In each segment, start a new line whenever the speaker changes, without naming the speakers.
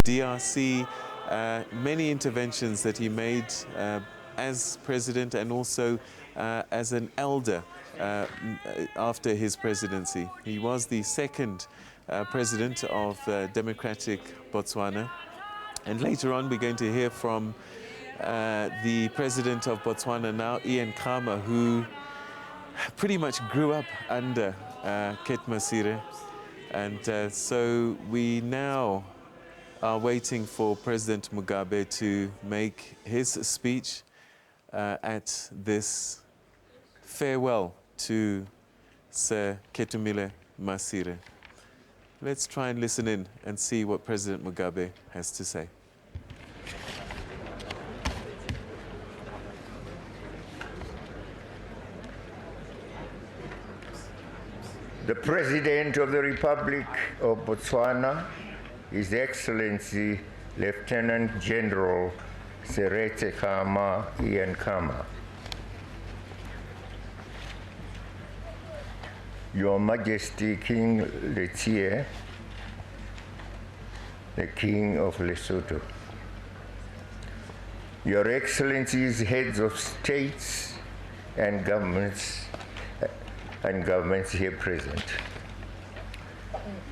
DRC, many interventions that he made as president and also as an elder after his presidency. He was the second president of democratic Botswana. And later on, we're going to hear from the president of Botswana now, Ian Khama, who pretty much grew up under Ketumile Masire. And so we now are waiting for President Mugabe to make his speech at this farewell to Sir Ketumile Masire. Let's try and listen in and see what President Mugabe has to say.
The President of the Republic of Botswana, His Excellency Lieutenant General Seretse Khama Ian Khama. Your Majesty King Letsie, the King of Lesotho. Your Excellencies, heads of states and governments here present.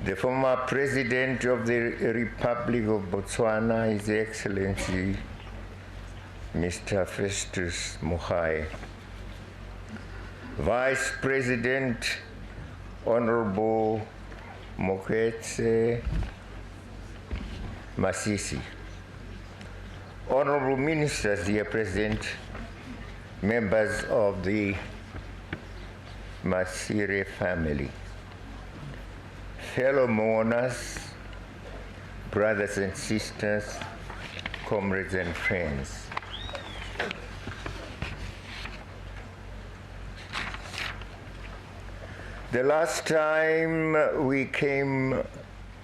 The former President of the Republic of Botswana, His Excellency Mr. Festus Mogae. Vice President Honorable Moketse Masisi. Honorable Ministers here present, members of the Masire family, fellow mourners, brothers and sisters, comrades and friends. The last time we came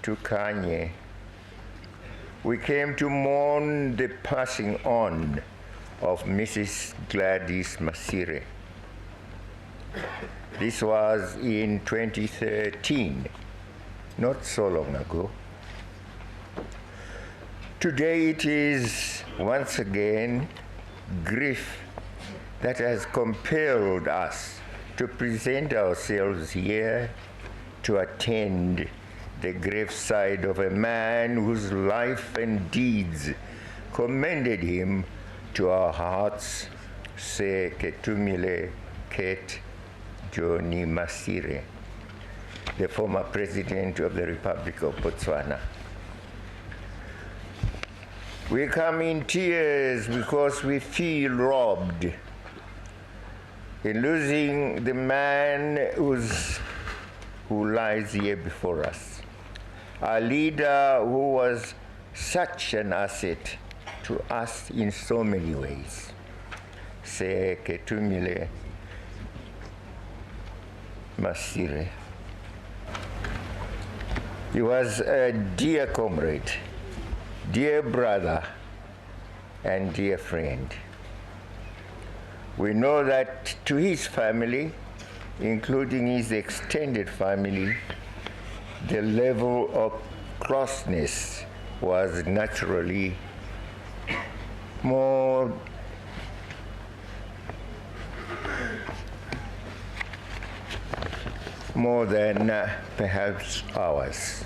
to Kanye, we came to mourn the passing on of Mrs. Gladys Masire. This was in 2013, not so long ago. Today it is once again grief that has compelled us to present ourselves here to attend the graveside of a man whose life and deeds commended him to our hearts, Sir Ketumile Ket Johnny Masire, the former President of the Republic of Botswana. We come in tears because we feel robbed in losing the man who lies here before us. A leader who was such an asset to us in so many ways. Sir Ketumile Masire. He was a dear comrade, dear brother, and dear friend. We know that to his family, including his extended family, the level of closeness was naturally more more than perhaps ours.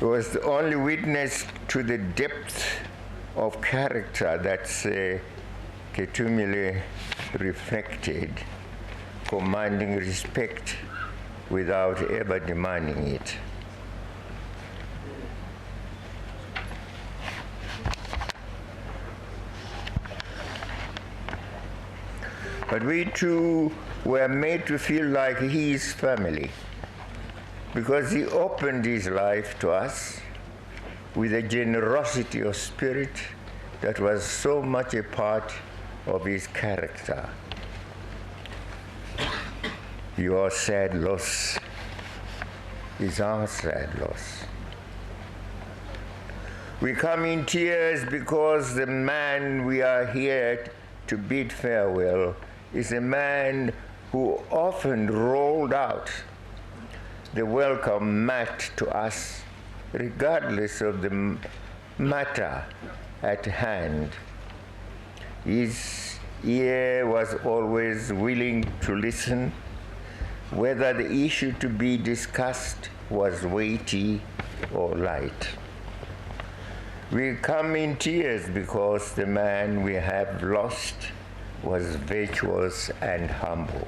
He was the only witness to the depth of character that Ketumile reflected, commanding respect without ever demanding it. But we too were made to feel like his family, because he opened his life to us with a generosity of spirit that was so much a part of his character. Your sad loss is our sad loss. We come in tears because the man we are here to bid farewell is a man who often rolled out the welcome mat to us, regardless of the matter at hand. His ear was always willing to listen, whether the issue to be discussed was weighty or light. We come in tears because the man we have lost was virtuous and humble.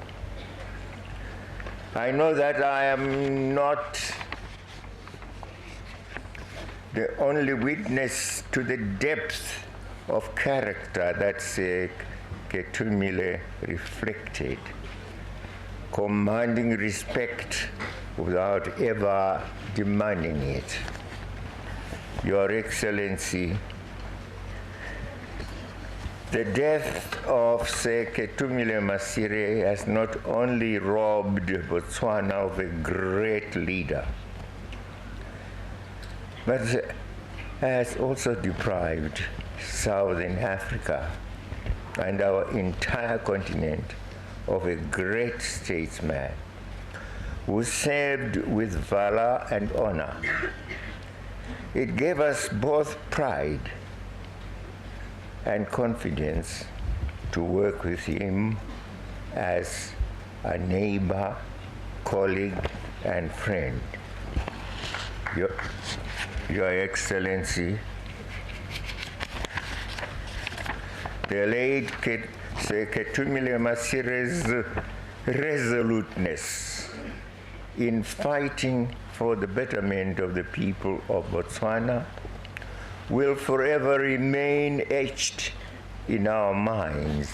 I know that I am not the only witness to the depth of character that Ketumile reflected, commanding respect without ever demanding it. Your Excellency, the death of Ketumile Masire has not only robbed Botswana of a great leader, but has also deprived Southern Africa and our entire continent of a great statesman who served with valor and honor. It gave us both pride and confidence to work with him as a neighbor, colleague, and friend. Your Excellency, the late Ketumile Masire's resoluteness in fighting for the betterment of the people of Botswana will forever remain etched in our minds,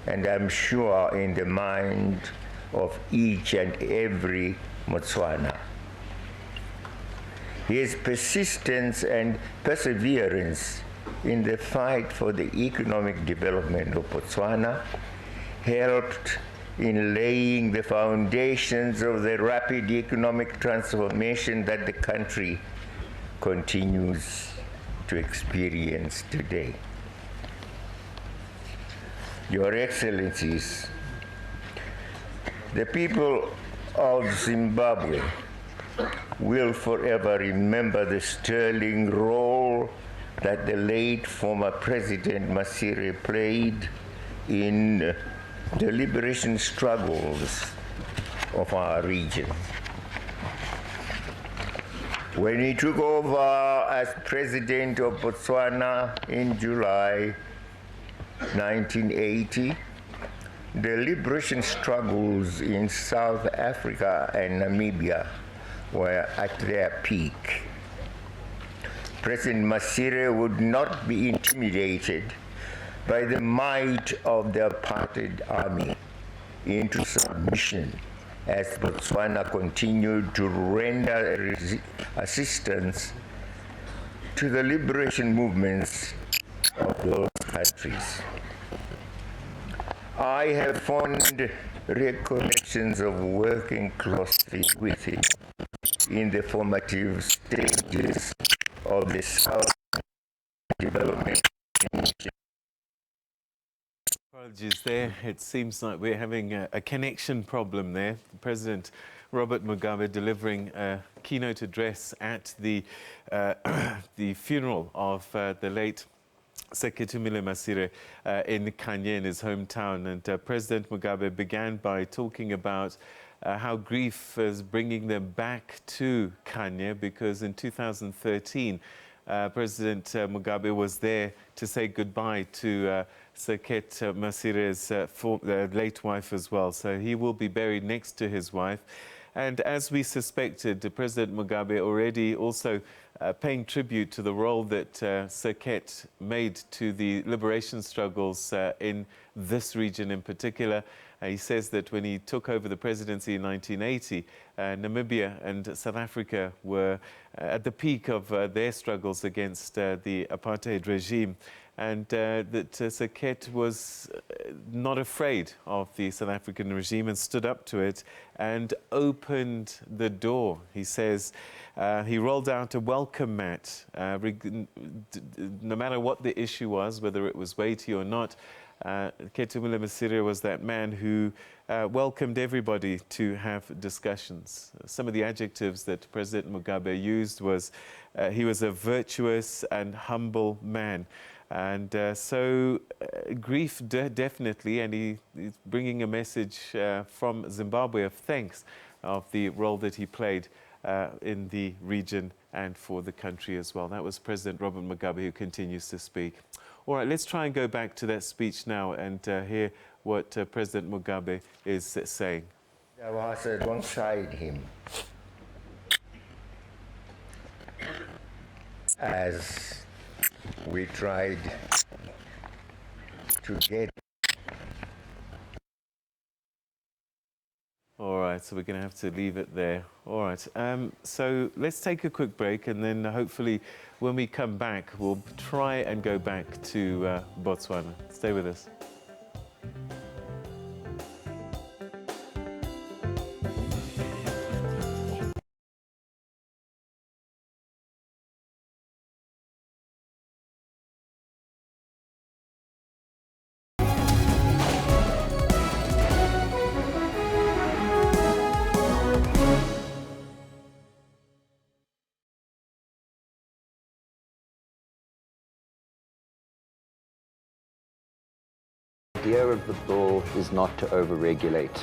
and I'm sure in the mind of each and every Botswana. His persistence and perseverance in the fight for the economic development of Botswana helped in laying the foundations of the rapid economic transformation that the country continues to experience today. Your Excellencies, the people of Zimbabwe will forever remember the sterling role that the late former President Masire played in the liberation struggles of our region. When he took over as President of Botswana in July 1980, the liberation struggles in South Africa and Namibia were at their peak. President Masire would not be intimidated by the might of the apartheid army into submission as Botswana continued to render assistance to the liberation movements of those countries. I have fond recollections of working closely with him in the formative stages of the South Development Initiative.
Apologies there. It seems like we're having a connection problem there. President Robert Mugabe delivering a keynote address at the the funeral of the late Ketumile Masire in Kanye, in his hometown. And President Mugabe began by talking about how grief is bringing them back to Kanye, because in 2013, President Mugabe was there to say goodbye to Ketumile Masire's late wife as well. So he will be buried next to his wife. And as we suspected, President Mugabe already also paying tribute to the role that Ket made to the liberation struggles in this region in particular. He says that when he took over the presidency in 1980, Namibia and South Africa were at the peak of their struggles against the apartheid regime. And that Ket was not afraid of the South African regime and stood up to it and opened the door. He says he rolled out a welcome mat, no matter what the issue was, whether it was weighty or not. Ketumile Masire was that man who welcomed everybody to have discussions. Some of the adjectives that President Mugabe used was he was a virtuous and humble man. And so grief definitely, and he's bringing a message from Zimbabwe of thanks of the role that he played in the region and for the country as well. That was President Robert Mugabe, who continues to speak. All right, let's try and go back to that speech now and hear what President Mugabe is saying.
I was alongside him as we tried to get.
All right, so we're going to have to leave it there. All right, so let's take a quick break, and then hopefully when we come back, we'll try and go back to Botswana. Stay with us.
The idea of the bill is not to overregulate,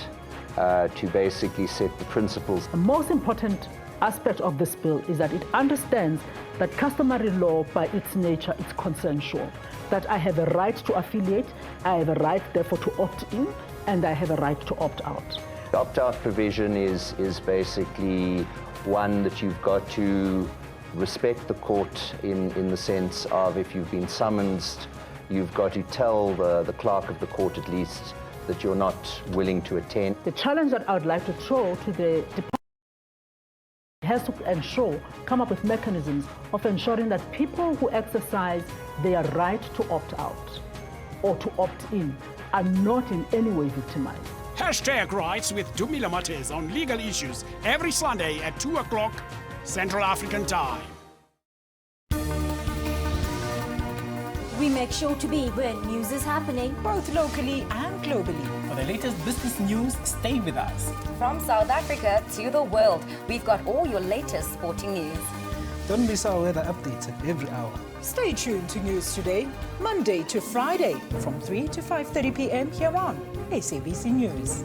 to basically set the principles.
The most important aspect of this bill is that it understands that customary law by its nature is consensual, that I have a right to affiliate, I have a right therefore to opt in, and I have a right to opt out.
The opt-out provision is basically one that you've got to respect the court in the sense of if you've been summoned, you've got to tell the clerk of the court at least that you're not willing to attend.
The challenge that I would like to throw to the department has to come up with mechanisms of ensuring that people who exercise their right to opt out or to opt in are not in any way victimized.
Hashtag Rights with Ketumile Masire on legal issues every Sunday at 2 o'clock Central African Time.
We make sure to be where news is happening,
both locally and globally.
For the latest business news, stay with us.
from South Africa to the world. We've got all your latest sporting news.
Don't miss our weather updates every hour.
Stay tuned to News Today, Monday to Friday, from 3 to 5:30 p.m. here on SABC News.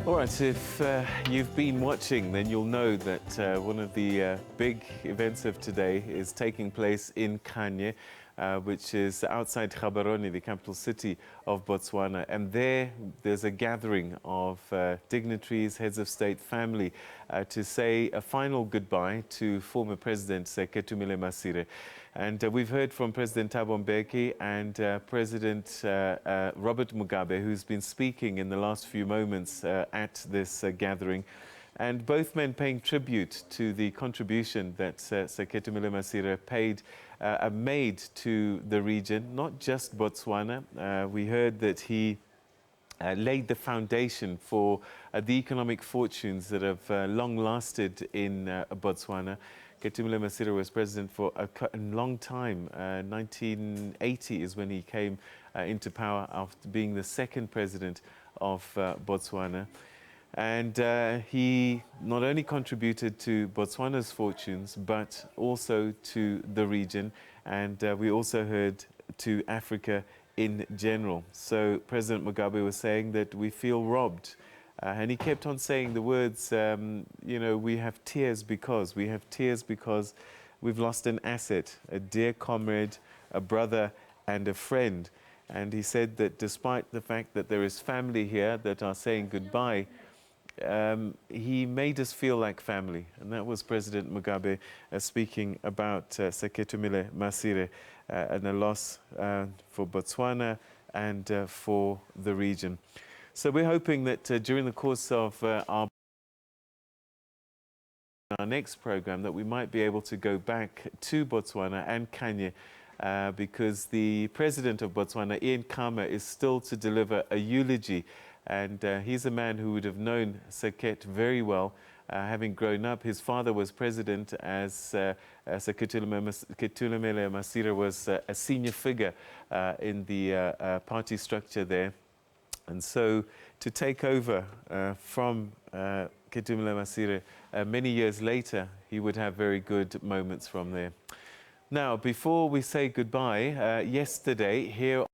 All right, if you've been watching, then you'll know that one of the big events of today is taking place in Kanye, which is outside Gaborone, the capital city of Botswana. And there's a gathering of dignitaries, heads of state, family, to say a final goodbye to former President Ketumile Masire. And we've heard from President Thabo Mbeki and President Robert Mugabe, who's been speaking in the last few moments at this gathering. And both men paying tribute to the contribution that Ketumile Masire made to the region, not just Botswana. We heard that he laid the foundation for the economic fortunes that have long lasted in Botswana. Ketumile Masire was president for a long time. 1980 is when he came into power after being the second president of Botswana. And he not only contributed to Botswana's fortunes, but also to the region. And we also heard to Africa in general. So President Mugabe was saying that we feel robbed. And he kept on saying the words, you know, we have tears because we've lost an asset, a dear comrade, a brother and a friend. And he said that despite the fact that there is family here that are saying goodbye, he made us feel like family. And that was President Mugabe speaking about Ketumile Masire and a loss for Botswana and for the region. So we're hoping that during the course of our next program that we might be able to go back to Botswana and Kenya because the president of Botswana, Ian Khama, is still to deliver a eulogy. And he's a man who would have known Saket very well, having grown up. His father was president as Ketumile Masire was a senior figure in the party structure there. And so to take over from Ketumile Masire many years later, he would have very good moments from there. Now, before we say goodbye, yesterday here